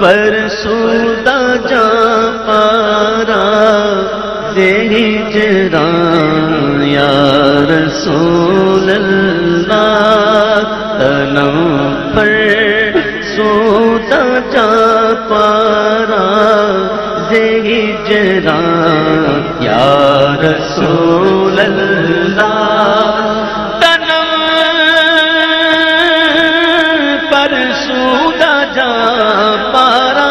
فرسودہ جا پارا ہجران یا رسول اللہ تنم پر سودہ جا پارا ہجران یا رسول اللہ تنم پر سودہ جا پارا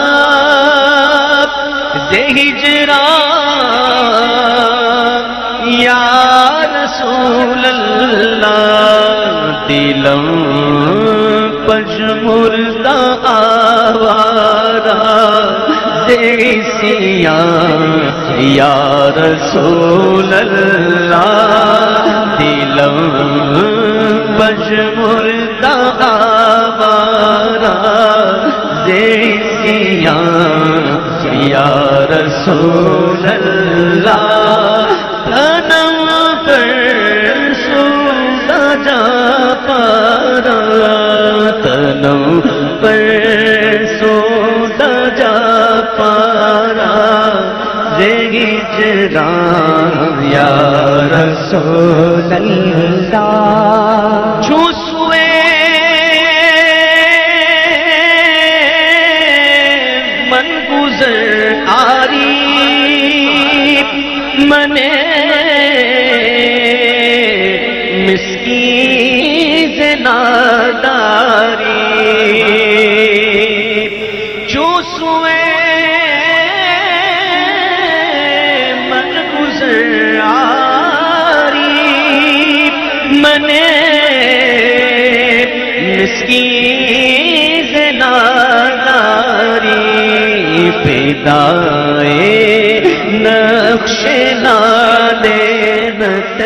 ہجران یا رسول اللہ دلم پشمردہ آوارا دیسیاں یا رسول اللہ دلم پشمردہ آوارا دیسیاں یا رسول اللہ تنم پر سودہ جا پارا تنم پر سودہ جا پارا ہجران یا رسول اللہ چھوسوے من گزر آری منے مسکین ناداری چوسوے من گزر آری منے مسکین ناداری پیدائے نقش نادے نت